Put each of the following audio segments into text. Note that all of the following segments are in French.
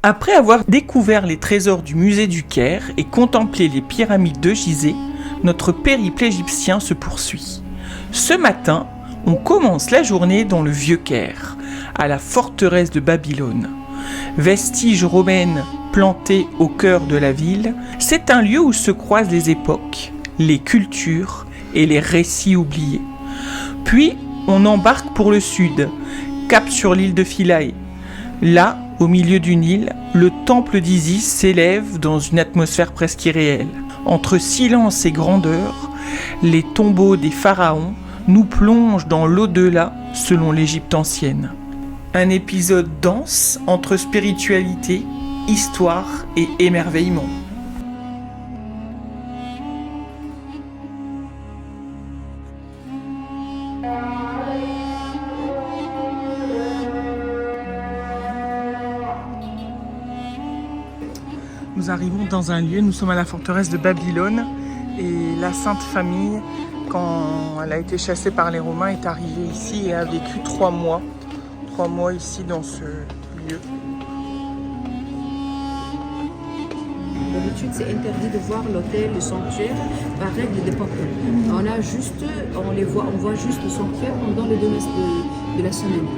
Après avoir découvert les trésors du musée du Caire et contemplé les pyramides de Gizeh, notre périple égyptien se poursuit. Ce matin, on commence la journée dans le Vieux Caire, à la forteresse de Babylone. Vestige romaine planté au cœur de la ville, c'est un lieu où se croisent les époques, les cultures et les récits oubliés. Puis, on embarque pour le sud, cap sur l'île de Philae. Là, au milieu du Nil, le temple d'Isis s'élève dans une atmosphère presque irréelle. Entre silence et grandeur, les tombeaux des pharaons nous plongent dans l'au-delà selon l'Égypte ancienne. Un épisode dense entre spiritualité, histoire et émerveillement. Nous arrivons dans un lieu, nous sommes à la forteresse de Babylone et la Sainte Famille, quand elle a été chassée par les Romains, est arrivée ici et a vécu 3 mois. 3 mois ici dans ce lieu. D'habitude, c'est interdit de voir l'autel, le sanctuaire, par règle d'époque. On voit juste le sanctuaire pendant les 2 messes de la semaine.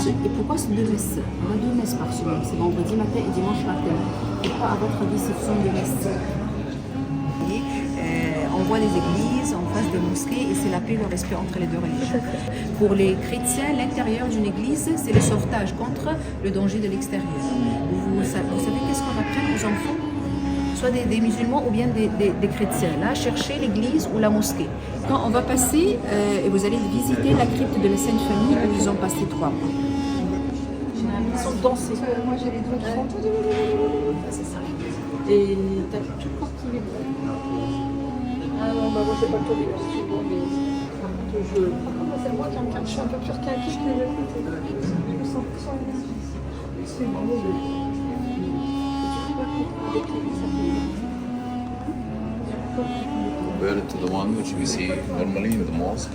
Et pourquoi c'est 2 messes? On a 2 messes par semaine, c'est vendredi matin et dimanche matin. Pourquoi, à votre avis, ce sont 2 messes? On voit des églises en face des mosquées et c'est la paix et le respect entre les 2 religions. Pour les chrétiens, l'intérieur d'une église, c'est le sauvetage contre le danger de l'extérieur. Vous savez qu'est-ce qu'on apprend aux enfants? Soit des musulmans ou bien des chrétiens. Là, cherchez l'église ou la mosquée. Quand on va passer, et vous allez visiter la crypte de la Sainte Famille où ils ont passé 3 mois. J'ai l'impression de danser. Moi, j'ai les doigts qui font tout. C'est ça. Et t'as tout le corps qui vibre. Ah non, bah moi, j'ai pas le tour des bon, mais c'est moi qui je suis un peu plus requinquée que les autres côtés. Je me sens plus en énergie. C'est bon. Compared to the one which we see normally in the mosque.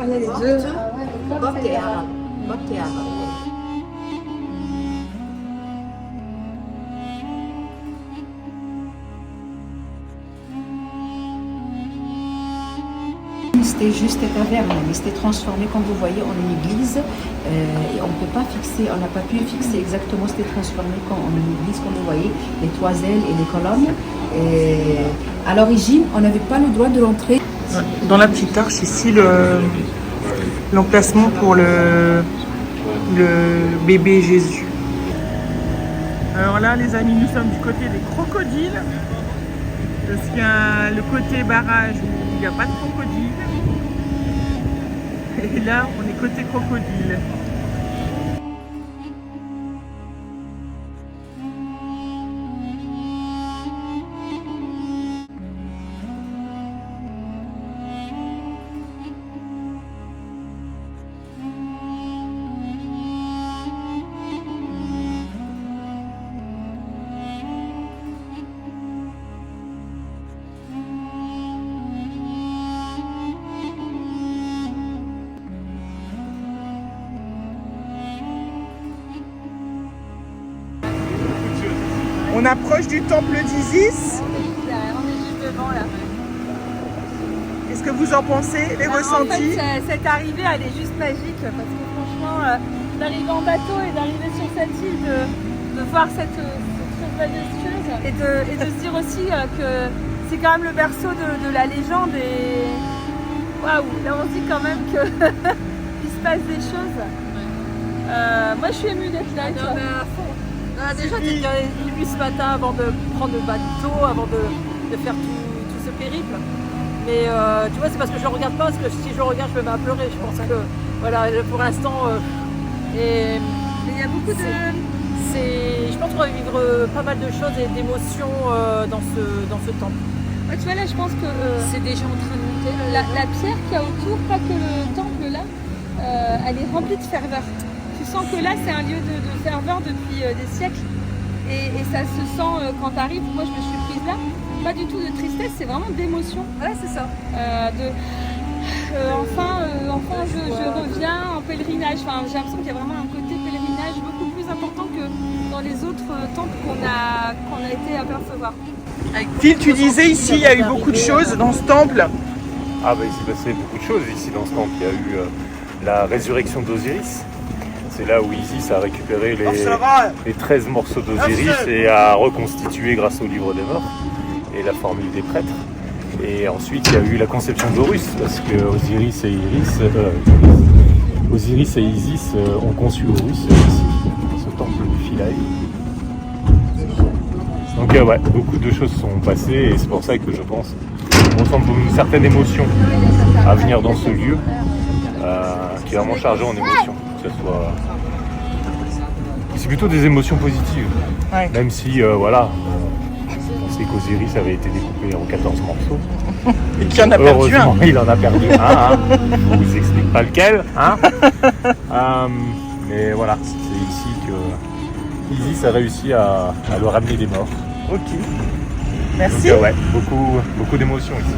Les deux. Copte et arabe. Copte et arabe. C'était juste une taverne, mais c'était transformé, comme vous voyez, en une église. Et on ne peut pas fixer, on n'a pas pu fixer exactement, c'était transformé en une église, comme vous voyez, les toiselles et les colonnes. Et à l'origine, on n'avait pas le droit de l'entrée. Dans la petite arche, ici, l'emplacement pour le bébé Jésus. Alors là, les amis, nous sommes du côté des crocodiles. Parce qu'il y a le côté barrage où il n'y a pas de crocodiles. Et là, on est côté crocodile. On approche du temple d'Isis. On est juste devant là. Qu'est-ce que vous en pensez, les ressentis? En fait, cette arrivée, elle est juste magique parce que franchement, d'arriver en bateau et d'arriver sur cette île, de voir cette chose majestueuse et de se dire aussi que c'est quand même le berceau de la légende et waouh, là on se dit quand même que il se passe des choses. Moi je suis émue d'être là. Déjà, tu es ému ce matin avant de prendre le bateau, avant de faire tout ce périple. Mais tu vois, c'est parce que je ne regarde pas, parce que si je regarde, je me mets à pleurer. Je pense que Voilà, pour l'instant. Et il y a beaucoup de... je pense qu'on va vivre pas mal de choses et d'émotions dans ce temple. Ouais, tu vois, là, je pense que C'est déjà en train de monter. la pierre qu'il y a autour, pas que le temple là, elle est remplie de ferveur. Tu sens que là, c'est un lieu de ferveur depuis des siècles. Et ça se sent quand tu arrives. Moi, je me suis prise là. Pas du tout de tristesse, c'est vraiment d'émotion. Ouais, c'est ça. Enfin, je reviens en pèlerinage. Enfin, j'ai l'impression qu'il y a vraiment un côté pèlerinage beaucoup plus important que dans les autres temples qu'on a été apercevoir. Phil, tu disais ici, il y a eu beaucoup de choses dans ce temple. Ah bah il s'est passé beaucoup de choses ici dans ce temple. Il y a eu la résurrection d'Osiris. C'est là où Isis a récupéré les 13 morceaux d'Osiris et a reconstitué grâce au livre des morts et la formule des prêtres. Et ensuite il y a eu la conception d'Horus parce que Osiris et Isis ont conçu Horus ici, ce temple de Philae. Donc ouais, beaucoup de choses sont passées et c'est pour ça que je pense qu'on ressent une certaine émotion à venir dans ce lieu qui est vraiment chargé en émotions. Que ce soit... C'est plutôt des émotions positives, Ouais. même si voilà, on sait qu'Osiris avait été découpé en 14 morceaux. Et qu'il y en a perdu un. Heureusement, il en a perdu un. Hein. Je vous explique pas lequel. Hein. Mais voilà, c'est ici que Isis a réussi à le ramener des morts. Ok. Merci. Donc, ouais, beaucoup d'émotions ici.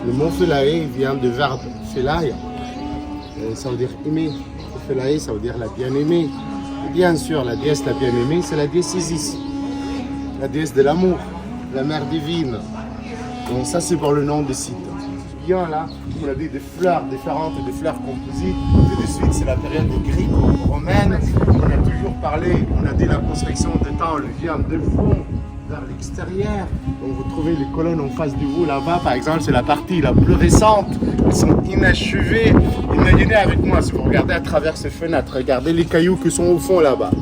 Le mot Philae vient du verbe Philae, ça veut dire aimer. Philae, ça veut dire la bien-aimée. Et bien sûr, la déesse la bien-aimée, c'est la déesse Isis, la déesse de l'amour, la mère divine. Donc ça, c'est pour le nom des sites. Bien là, on a dit des fleurs différentes, des fleurs composites. Tout de suite, c'est la période gréco-romaine. On a toujours parlé, on a dit la construction de temples vient de fond vers l'extérieur. Donc vous trouvez les colonnes en face de vous là-bas, par exemple, c'est la partie la plus récente. Elles sont inachevées. Imaginez avec moi, si vous regardez à travers ces fenêtres, regardez les cailloux qui sont au fond là-bas.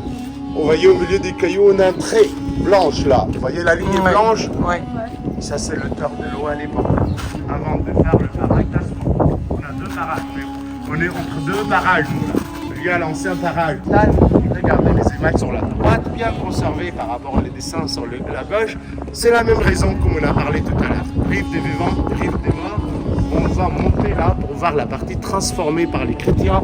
Vous voyez au milieu des cailloux, on a un trait blanche là. Vous voyez la ligne blanche? Ouais. Ça, c'est le tort de l'eau à l'époque. Avant de faire le barrage d'assaut. On a deux barrages. On est entre deux barrages, nous, là. Il y a l'ancien barrage. Là, regardez les images sur la droite, bien conservées par rapport aux dessins sur la gauche. C'est la même raison comme on a parlé tout à l'heure. Rive des vivants, rive des morts. On va monter là pour voir la partie transformée par les chrétiens.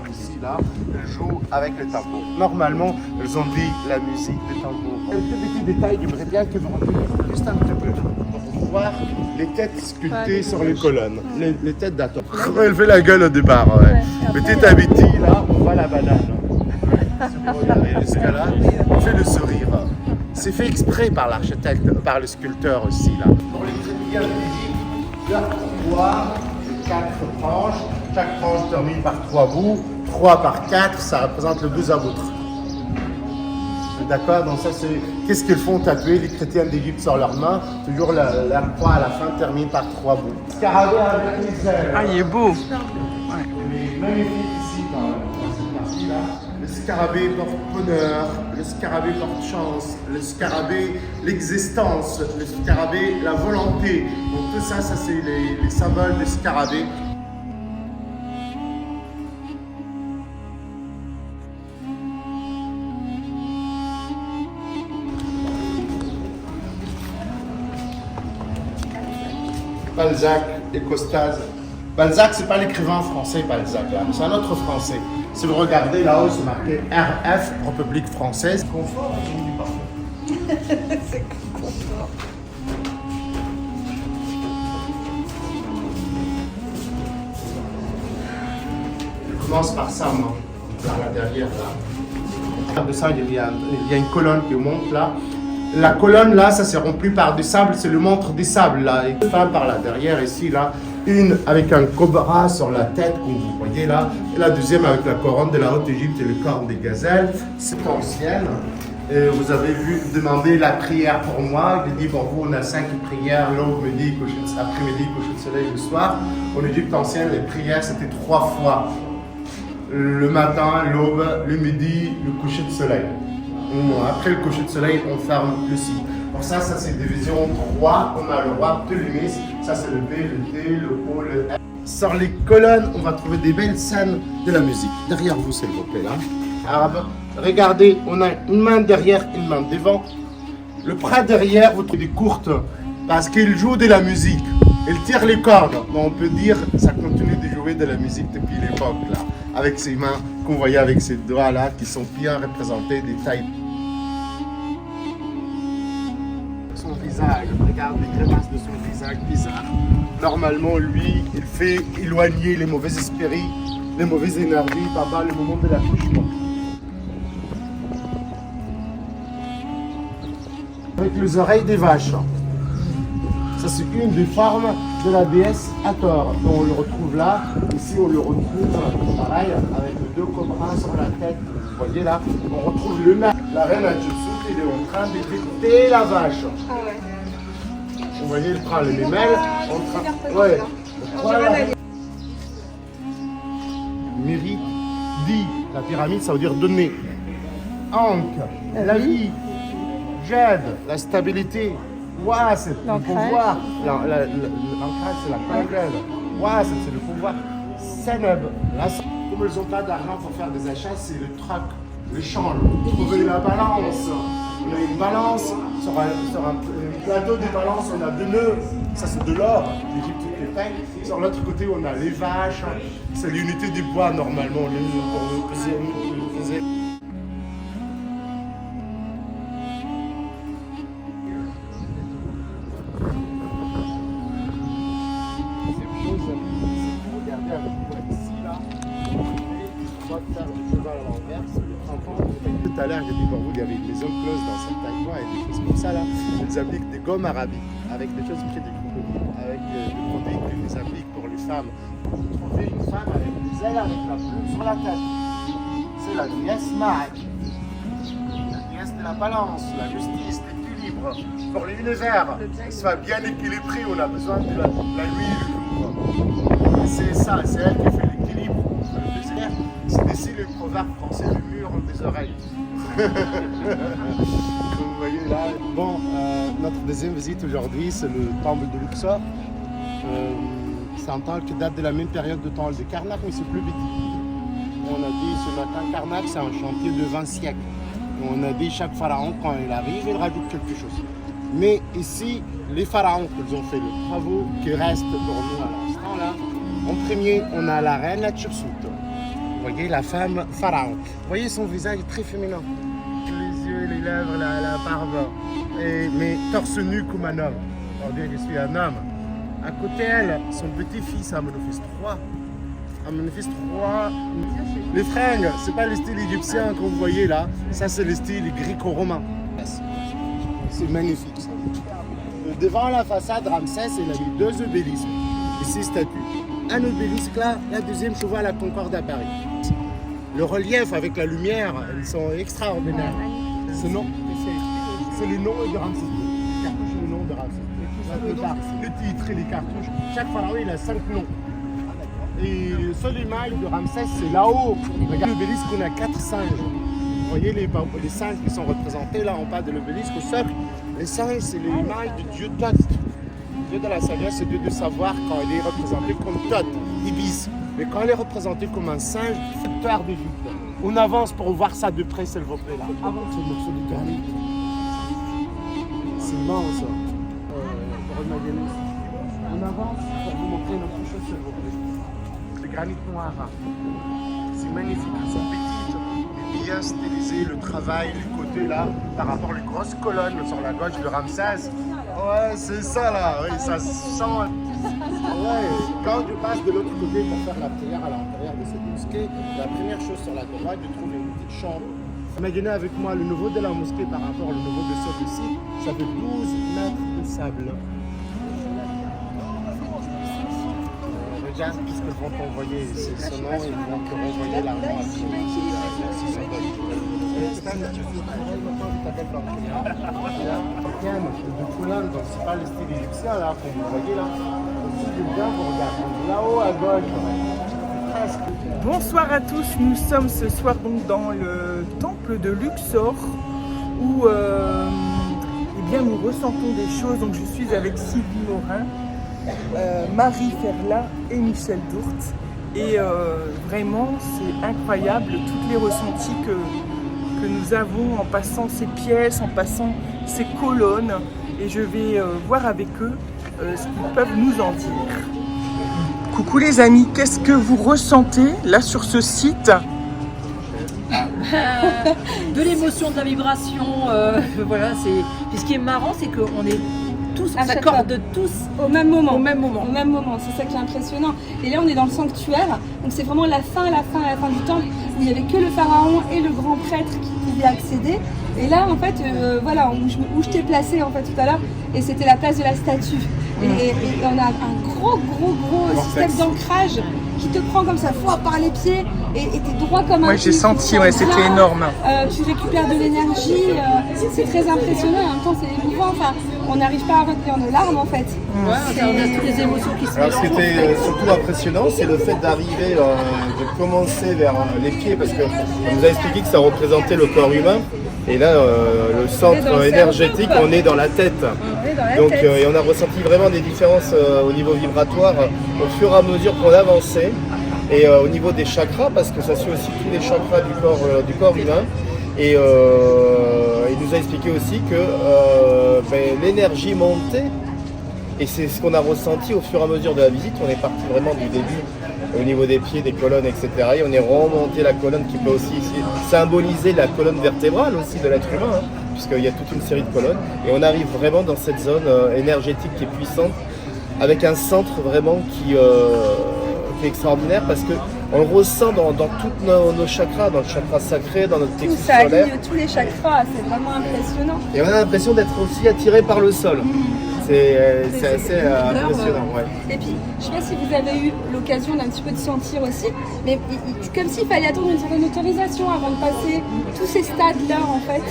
Ici, là, elles jouent avec les tambours. Normalement, elles ont dit la musique des tambours. Un petit détail, j'aimerais bien que vous reculez juste un petit peu pour voir les têtes sculptées sur les colonnes. Les têtes d'attente. Relevez la gueule au départ. Ouais. Petit à petit, là, on voit la banane. Si vous regardez l'escalade, on fait le sourire. C'est fait exprès par l'architecte, par le sculpteur aussi, là. Pour les chrétiens d'Égypte, leur pouvoir, c'est 4 tranches. Chaque tranche termine par 3 bouts. 3 par 4, ça représente le 12 aboutres. D'accord? Donc ça c'est... Qu'est-ce qu'ils font tatouer les chrétiens d'Égypte sur leurs mains? Toujours leur croix à la fin termine par 3 bouts. Scarabée avec les ailes. Ah, il est beau. Il est magnifique ici dans cette partie-là. Le scarabée porte bonheur, le scarabée porte chance, le scarabée l'existence, le scarabée la volonté. Donc tout ça, c'est les symboles des scarabées. Balzac, Écostase. Balzac, c'est pas l'écrivain français Balzac, c'est un autre français. Si vous regardez là-haut, c'est marqué RF, République française. Confort, on dit pas. C'est confort. Je commence par ça, moi, par la derrière là. De ça, il y a une colonne qui monte là. La colonne là, ça s'est rempli par du sable, c'est le montre des sables là. Et une femme par là derrière ici là, une avec un cobra sur la tête comme vous voyez là, et la deuxième avec la couronne de la Haute-Égypte et le corne des gazelles. C'est ancienne. Et vous avez vu demander la prière pour moi. Il dit, bon, vous, on a 5 prières, l'aube, midi, après-midi, coucher de soleil, le soir. En Égypte ancienne, les prières, c'était 3 fois. Le matin, l'aube, le midi, le coucher de soleil. Après le coucher de soleil, on ferme le cycle. Pour ça, c'est division en 3. On a le roi Ptolémée, ça c'est le B, le D, le O, le F. Sur les colonnes, on va trouver des belles scènes de la musique. Derrière vous, s'il vous plaît, là. Arabe. Regardez, on a une main derrière, une main devant. Le bras derrière, vous trouvez des courtes, parce qu'il joue de la musique. Il tire les cordes. Donc on peut dire ça continue de jouer de la musique depuis l'époque, là. Avec ses mains, qu'on voyait avec ses doigts, là, qui sont bien représentés, des tailles. Son visage, regarde les grimaces de son visage bizarre. Normalement, lui, il fait éloigner les mauvais esprits, les mauvaises énergies pendant le moment de l'accouchement. Avec les oreilles des vaches. Ça, c'est une des formes de la déesse Hathor. Donc, on le retrouve là. Ici, on le retrouve pareil, avec les 2 cobras sur la tête. Vous voyez là, on retrouve le nain. La reine Hatshepsut, il est en train d'écouter la vache. Ah ouais. Vous voyez, il prend les mémelles. Ouais. Voilà. Mérite, dit, la pyramide, ça veut dire donner. Ankh, la vie. Jade, la stabilité. Wasset, le pouvoir. L'ancrage, c'est la congrève. Wasset, c'est le pouvoir. Seneb, comme ils n'ont pas d'argent pour faire des achats, c'est le troc, le change. Trouver la balance. On a une balance, sur un plateau de balance, on a 2 nœuds. Ça, c'est de l'or. L'Égypte est peint. Sur l'autre côté, on a les vaches. C'est l'unité du bois, normalement. On faisait. Tout à l'heure, j'ai dit pour vous, il y avait une maison close dans certains coins et des choses comme ça là. Ils appliquent des gommes arabiques avec des choses près des crocodiles, avec des produits qu'ils appliquent pour les femmes. Vous trouvez une femme avec des ailes avec la plume sur la tête. C'est la déesse Ma'ak, la déesse de la balance, la justice, l'équilibre pour l'univers. Que soit bien équilibré, on a besoin de la nuit et le jour. C'est ça, c'est elle qui fait l'équilibre. C'est d'ici le proverbe français du mur des oreilles. Vous voyez là. Bon, notre deuxième visite aujourd'hui, c'est le temple de Luxor. C'est un temple qui date de la même période de temple de Karnak, mais c'est plus petit. On a dit ce matin, Karnak, c'est un chantier de 20 siècles. On a dit chaque pharaon, quand il arrive, il rajoute quelque chose. Mais ici, les pharaons qu'ils ont fait les travaux qui restent pour nous à l'instant là. En premier, on a la reine Hatshepsut. Vous voyez la femme pharaon. Vous voyez son visage très féminin. Les yeux, les lèvres, la barbe. Mais torse nu comme un homme. On va dire que je suis un homme. À côté d'elle, son petit-fils Amenophes III. Amenophes III. Les fringues, c'est pas le style égyptien que vous voyez là. Ça, c'est le style gréco-romain. C'est magnifique ça. Devant la façade, Ramsès, il a mis 2 obélisques et 6 statues. Un obélisque là, la deuxième chevaux à la Concorde à Paris. Le relief avec la lumière, ils sont extraordinaires. Ce nom, c'est le nom de Ramsès II. Les cartouches, le nom de Ramsès II. Le titre et les cartouches. Chaque pharaon, il a 5 noms. Et le seul image de Ramsès, c'est là-haut. Regardez l'obélisque, on a 4 singes. Vous voyez les singes qui sont représentés là en bas de l'obélisque au socle. Les singes, c'est l'image du dieu Thoth. Le dieu de la sagesse, c'est le dieu de savoir quand il est représenté comme Thoth, Ibis. Mais quand il est représenté comme un singe, facteur d'Égypte. On avance pour voir ça de près, s'il vous plaît là. Avant ce morceau de granit. C'est immense. On avance pour vous montrer notre chose, s'il vous plaît. Le granit noir. C'est magnifique. Ils sont petites, bien stylisées, le travail, les côtés là, par rapport aux grosses colonnes sur la gauche de Ramsès. Ouais, c'est ça là, oui, ça sent. Ouais, quand je passe de l'autre côté pour faire la prière à l'intérieur de cette mosquée, la première chose sur la droite, je trouve une petite chambre. Imaginez avec moi le niveau de la mosquée par rapport au niveau de celui-ci, ça fait 12 mètres de sable. déjà, puisque vont t'envoyer ce nom, ils vont te renvoyer l'argent à ce de Poulain, donc c'est pas le style égyptien là, que vous voyez là. Si vous bien, vous regardez là-haut à gauche. Bonsoir à tous, nous sommes ce soir donc dans le temple de Luxor où eh bien, nous ressentons des choses. Donc je suis avec Sylvie Morin, Marie Ferla et Michel Dourte et vraiment c'est incroyable tous les ressentis que nous avons en passant ces pièces, en passant ces colonnes et je vais voir avec eux ce qu'ils peuvent nous en dire. Coucou les amis, qu'est-ce que vous ressentez là sur ce site? De l'émotion, de la vibration, voilà. Puis ce qui est marrant, c'est qu'on est tous, on s'accorde tous au même moment. Au même moment. Au même moment, c'est ça qui est impressionnant. Et là, on est dans le sanctuaire, donc c'est vraiment la fin du temple où il n'y avait que le pharaon et le grand prêtre qui pouvaient accéder. Et là, en fait, voilà, où je t'ai placé en fait tout à l'heure, et c'était la place de la statue. Et on a un gros système d'ancrage qui te prend comme ça, par les pieds, et t'es droit comme un. Ouais, j'ai senti, ouais, c'était énorme. Tu récupères de l'énergie, c'est très impressionnant, en même temps c'est émouvant, enfin, on n'arrive pas à retenir nos larmes en fait. Ouais, on a toutes les émotions qui se mélangent. Alors ce qui était surtout impressionnant, c'est le fait d'arriver, de commencer vers les pieds, parce que on nous a expliqué que ça représentait le corps humain, et là, le centre énergétique, on est dans la tête. Donc, et on a ressenti vraiment des différences au niveau vibratoire au fur et à mesure qu'on avançait. Et au niveau des chakras, parce que ça suit aussi tous les chakras du corps humain. Et il nous a expliqué aussi que l'énergie montait. Et c'est ce qu'on a ressenti au fur et à mesure de la visite. On est parti vraiment du début au niveau des pieds, des colonnes, etc. Et on est remonté la colonne qui peut aussi symboliser la colonne vertébrale aussi de l'être humain, hein, puisqu'il y a toute une série de colonnes. Et on arrive vraiment dans cette zone énergétique qui est puissante, avec un centre vraiment qui est extraordinaire, parce qu'on le ressent dans tous nos chakras, dans le chakra sacré, dans notre plexus ça solaire. aligne tous les chakras, c'est vraiment impressionnant. Et on a l'impression d'être aussi attiré par le sol. C'est assez impressionnant. Ouais. Et puis, je ne sais pas si vous avez eu l'occasion d'un petit peu de sentir aussi, mais c'est comme s'il fallait attendre une certaine autorisation avant de passer tous ces stades-là, en fait.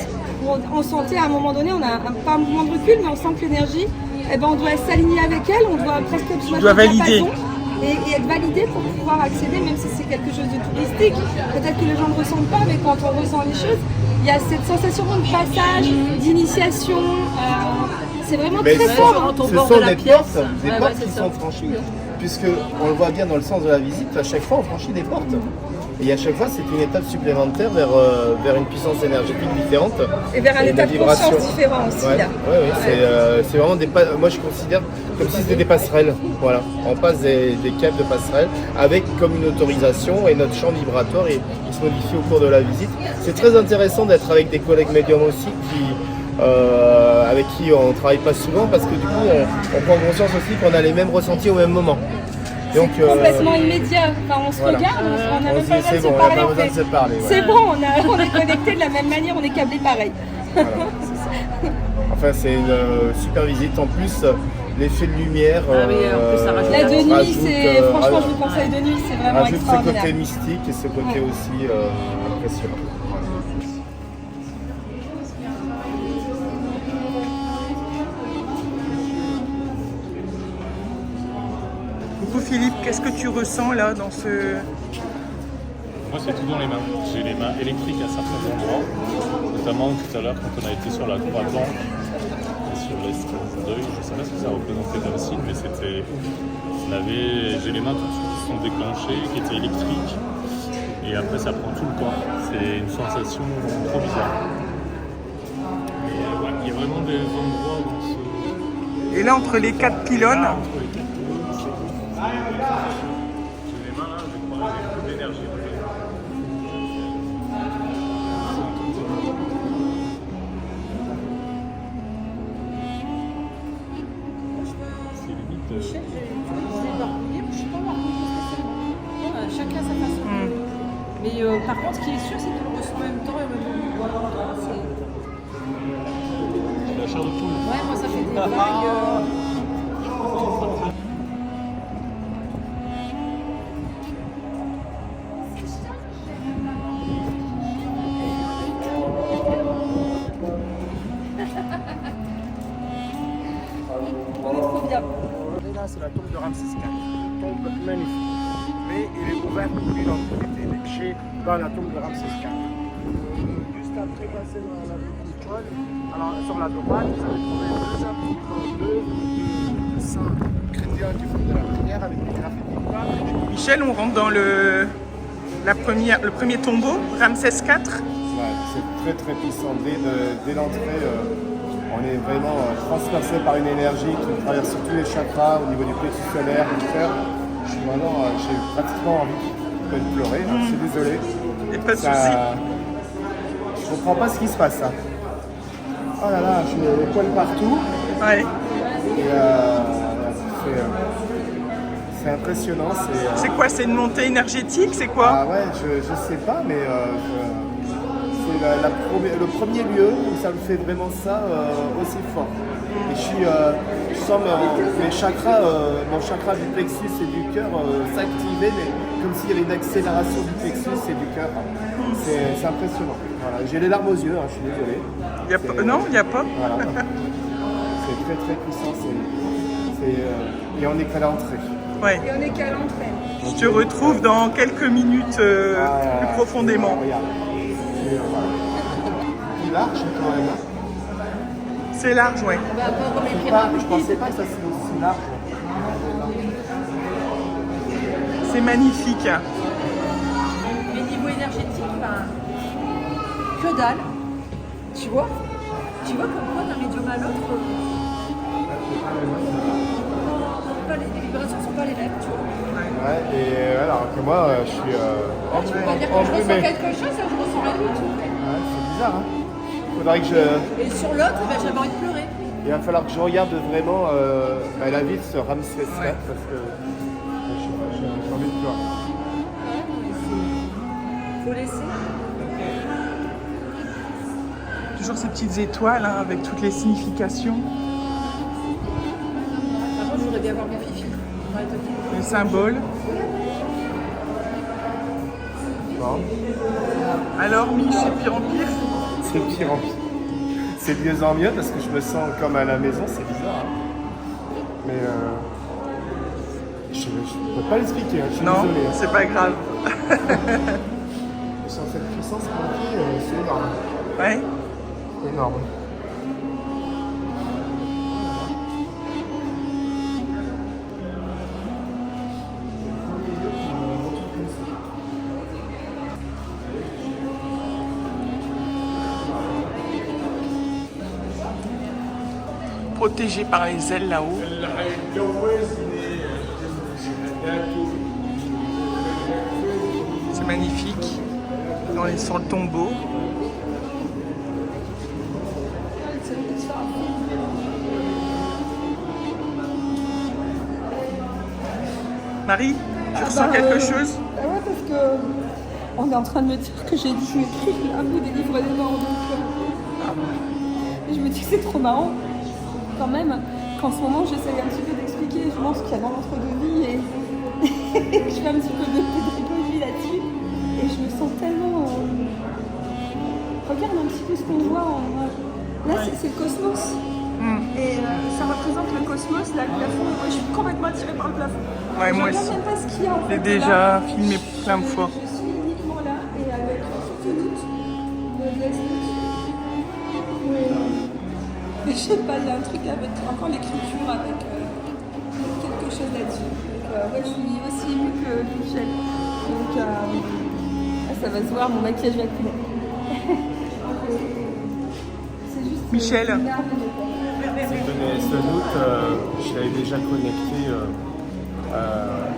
Où on sentait à un moment donné, on a pas un mouvement de recul, mais on sent que l'énergie, on doit s'aligner avec elle, on doit presque valider. Et être validé pour pouvoir accéder, même si c'est quelque chose de touristique. Peut-être que les gens ne ressentent pas, mais quand on ressent les choses, il y a cette sensation de passage, d'initiation. C'est vraiment très fort. Ce sont des portes qui sont franchies, puisqu'on le voit bien dans le sens de la visite, à chaque fois on franchit des portes. Et à chaque fois c'est une étape supplémentaire vers une puissance énergétique différente. Et vers un état de conscience différent aussi. C'est vraiment moi je considère comme si c'était des passerelles. Voilà. On passe des câbles de passerelles avec comme une autorisation, et notre champ vibratoire il se modifie au cours de la visite. C'est très intéressant d'être avec des collègues médiums aussi avec qui on ne travaille pas souvent, parce que du coup on prend conscience aussi qu'on a les mêmes ressentis au même moment. Donc, complètement immédiat, enfin, on se regarde, on n'a même pas besoin de se parler. C'est bon, on est connectés de la même manière, on est câblés pareil. Voilà, enfin c'est une super visite, en plus l'effet de lumière. En plus, ça rajoute la de nuit, franchement je vous conseille de nuit, c'est vraiment extraordinaire. Ce côté mystique et ce côté aussi impressionnant. Coucou Philippe, qu'est-ce que tu ressens là dans ce... Moi c'est tout dans les mains. J'ai les mains électriques à certains endroits, notamment tout à l'heure quand on a été sur la croix blanche et sur l'espace d'œil. Je ne sais pas ce que ça représentait comme signe, mais c'était ouf. J'ai les mains tout de suite qui sont déclenchées, qui étaient électriques, et après ça prend tout le corps. C'est une sensation trop bizarre. Mais ouais, il y a vraiment des endroits dans ce... Et là entre les 4 pylônes, j'ai les mains là, je crois, j'ai beaucoup d'énergie. C'est limite. Chacun sa façon. Mais par contre, ce qui est sûr, c'est qu'on le ressent en même temps et en même temps. La chair de poule. Ouais, moi ça fait des vagues. formidable. Et là, c'est la tombe de Ramsès IV. Tombe magnifique. Mais il est ouvert pour l'identité. Il est caché dans la tombe de Ramsès IV. Juste après passer dans la toile, alors sur la droite, vous allez trouver deux saints chrétiens qui font de la prière avec des graffitis. Michel, on rentre dans le premier tombeau, Ramsès IV. Ouais, c'est très très puissant. Dès l'entrée, on est vraiment transpercé par une énergie qui traverse tous les chakras au niveau du plexus solaire, du cœur. J'ai pratiquement envie de pleurer. Je suis désolé. Et pas de soucis. Je comprends pas ce qui se passe. Hein. Oh là là, j'ai les poils partout. Ouais. Et c'est impressionnant. C'est quoi? C'est une montée énergétique? C'est quoi? Ah ouais, je sais pas, mais c'est le premier lieu où ça me fait vraiment ça aussi fort. Et je sens mes chakras, mon chakra du plexus et du cœur s'activer, mais comme s'il y avait une accélération du plexus et du cœur. C'est impressionnant. Voilà. J'ai les larmes aux yeux, hein, je suis désolé. Non, il n'y a pas. Voilà. C'est très très puissant. Et on est qu'à l'entrée. Ouais. Et on est qu'à l'entrée. Je te retrouve dans quelques minutes plus profondément. Regarde. C'est large quand même. C'est large, ouais. Je pensais pas que ça serait aussi large. C'est magnifique. Mais niveau énergétique, que dalle. Tu vois comme quoi d'un médium à l'autre, les vibrations ne sont pas les mêmes, tu vois. Ouais, et alors que moi, je suis Tu peux pas dire que je ressens quelque chose, je ressens rien du tout. Ouais, c'est bizarre, hein. Faudrait que je... Et sur l'autre, j'avais envie de pleurer. Il va falloir que je regarde vraiment la vie de ce Ramsès IV parce que j'ai envie de pleurer. Faut laisser. Toujours ces petites étoiles hein, avec toutes les significations, Par contre, je voudrais bien voir mon fifi. les symboles. Bon. Alors, Mich, c'est pire en pire? C'est pire en pire. C'est de mieux en mieux parce que je me sens comme à la maison, c'est bizarre. Hein. Mais je ne peux pas l'expliquer, hein. Je suis Non, désolé. Hein. c'est pas grave. Sur cette puissance quantique, c'est énorme. Ouais. Énorme. Protégé par les ailes là-haut. C'est magnifique. Sur le tombeau. Marie, tu ressens quelque chose? Ouais, parce que on est en train de me dire que j'ai dit écrit à bout des livres des morts. Donc, je me dis que c'est trop marrant quand même qu'en ce moment j'essaye un petit peu d'expliquer justement ce qu'il y a dans l'entre-deux-vie et je fais un petit peu de pédagogie là-dessus et je me sens tellement... Regarde un petit peu ce qu'on voit. Là c'est le cosmos. Et ça représente le cosmos, là, le plafond. Moi, je suis complètement attirée par le plafond. Ouais, moi je aussi. regarde même pas ce qu'il y a en fait. J'ai déjà filmé plein de fois. Je suis uniquement là et avec Photonote, le Desnote. Je sais pas, il y a un truc avec encore l'écriture, avec quelque chose là-dessus. Donc, ouais, je suis aussi émue que Michel. Donc, ça va se voir, mon maquillage va couler. C'est juste. Michel. Ce note, je l'avais déjà connecté.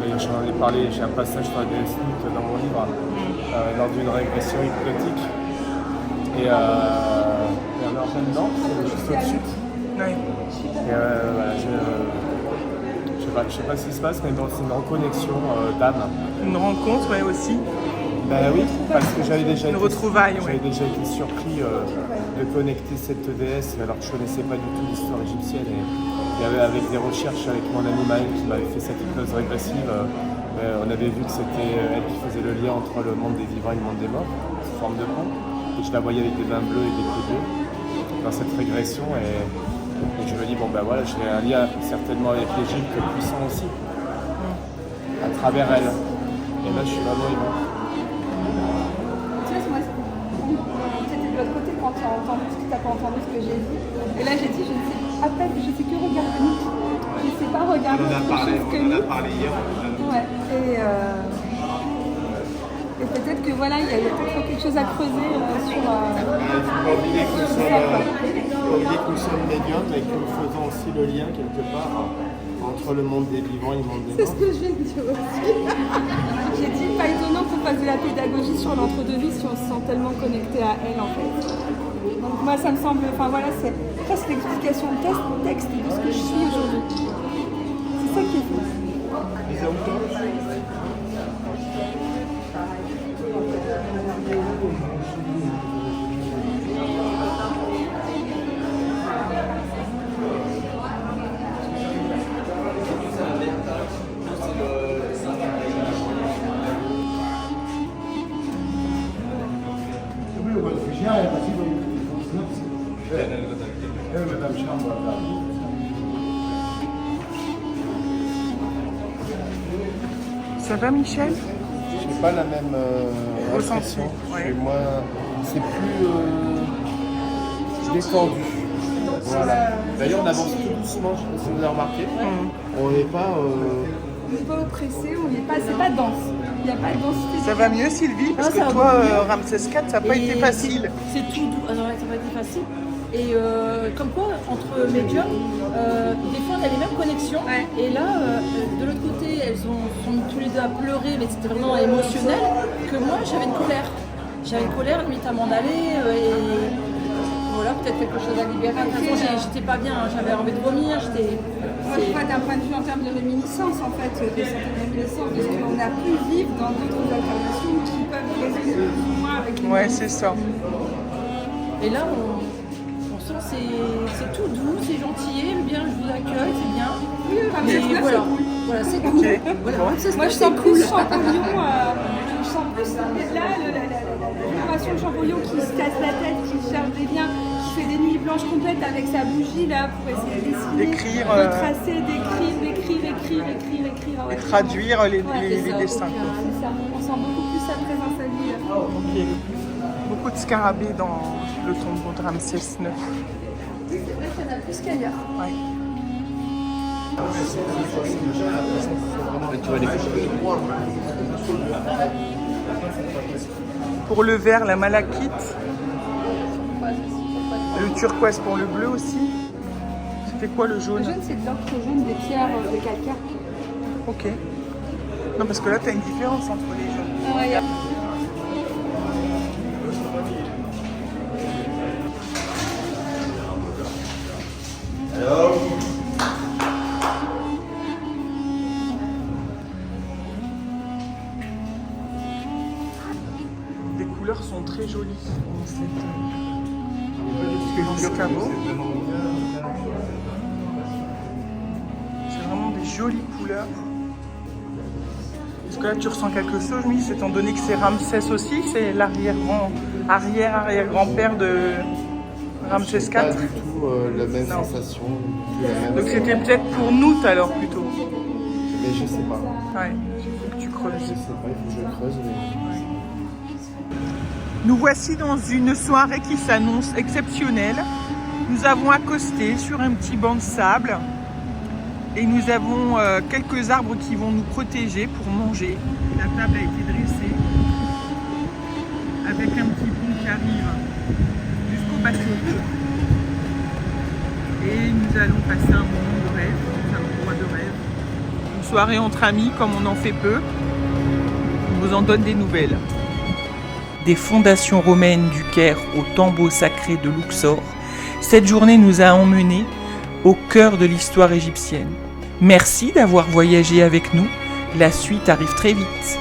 D'ailleurs, j'en ai parlé, j'ai un passage sur la DS Note dans mon livre lors d'une régression hypnotique. Et alors maintenant, c'est juste au-dessus. Ouais. Et voilà, je sais pas ce qui se passe, mais bon, c'est une reconnexion d'âme. Une rencontre, ouais, aussi. Ben oui, parce que j'avais déjà J'avais été surpris de connecter cette déesse alors que je ne connaissais pas du tout l'histoire égyptienne. Et avec des recherches avec mon ami Maël qui m'avait fait cette hypnose régressive, on avait vu que c'était elle qui faisait le lien entre le monde des vivants et le monde des morts, sous forme de pont. Et je la voyais avec des mains bleues et des pieds bleus dans cette régression. Et Et je me dis, bon ben voilà, j'ai un lien certainement avec l'Égypte puissant aussi, à travers elle. Et là, je suis vraiment ému. Tu sais, moi, c'était de l'autre côté quand tu as entendu ce que tu n'as pas entendu ce que j'ai dit. Et là, j'ai dit, je ne sais à peine, je sais que regarder nous. Je ne sais pas regarder autre chose que nous. On en a parlé hier. Ouais. Et peut-être que voilà, il y a peut-être quelque chose à creuser sur. Il ne faut pas oublier que nous sommes médiums et que nous faisons aussi le lien quelque part entre le monde des vivants et le monde des morts. C'est ce que je viens de dire aussi. J'ai dit, pas étonnant qu'on fasse de la pédagogie sur l'entre-deux-vies si on se sent tellement connecté à elle en fait. Donc moi ça me semble, enfin voilà, c'est presque l'explication de texte de ce que je suis aujourd'hui. C'est ça qui est fou. Les auteurs. Ça va, Michel? J'ai pas la même impression. Ouais. C'est plus détendu. Voilà. D'ailleurs, on avance tout doucement, je sais pas si vous avez remarqué. On n'est pas. On n'est pas oppressé, c'est pas dense. Il n'y a pas de densité. Ça va mieux, Sylvie? Parce que toi, Ramsès IV, ça n'a pas été facile. C'est tout doux. Alors, ça n'a pas été facile. Et comme quoi, entre médiums, des fois on a les mêmes connexions. Ouais. Et là, de l'autre côté, elles sont tous les deux à pleurer, mais c'était vraiment émotionnel. Que moi, j'avais une colère. J'avais une colère, limite à m'en aller. Et voilà, peut-être quelque chose à libérer. De toute façon, j'étais pas bien, j'avais envie de vomir. Moi, je vois d'un point de vue en termes de réminiscence, en fait, de certaines réminiscences, de ce qu'on a pu vivre dans d'autres incarnations qui peuvent résonner plus ou moins avec les Ouais, c'est ça. Et là, on sent c'est tout doux, c'est gentil, bien, je vous accueille, c'est bien. Oui, Ramsès Et IX, voilà, c'est cool. voilà, c'est cool. Ok. Voilà, Bon. Ramsès Moi, IX, je c'est sens cool. plus Champollion, je sens plus là, la génération de Champollion qui se casse la tête, qui cherche des liens, qui fait des nuits blanches complètes avec sa bougie là pour essayer de dessiner, D'écrire, de tracer, d'écrire. Ah ouais. Et traduire les ça, dessins. ok. C'est ça. On sent beaucoup plus sa présence à lui. Là. Ok. Beaucoup de scarabées dans le tombeau de Ramsès IX. C'est vrai qu'il y en a plus qu'ailleurs. Ouais. Pour le vert, la malachite. Le turquoise pour le bleu aussi. C'était quoi le Le jaune? jaune, c'est de l'encre jaune des pierres de calcaire. Ok. Non, parce que là, tu as une différence entre les jaunes. Ah ouais, Les couleurs sont très jolies dans ce caveau. C'est vraiment des jolies couleurs. Est-ce que là tu ressens quelque chose, Miss, étant donné que c'est Ramsès aussi, c'est l'arrière-grand-père de Ramsès IV? Pas du tout la même sensation. Donc c'était peut-être pour nous alors plutôt. Mais je sais pas. Ouais, il faut que tu creuses. Je sais pas, il faut que je creuse. Mais... Nous voici dans une soirée qui s'annonce exceptionnelle. Nous avons accosté sur un petit banc de sable et nous avons quelques arbres qui vont nous protéger pour manger. La table a été dressée avec un petit pont qui arrive jusqu'au bateau. Et nous allons passer un moment de rêve, un endroit de rêve. Une soirée entre amis comme on en fait peu. On vous en donne des nouvelles. Des fondations romaines du Caire au tombeau sacré de Luxor, cette journée nous a emmenés au cœur de l'histoire égyptienne. Merci d'avoir voyagé avec nous, la suite arrive très vite.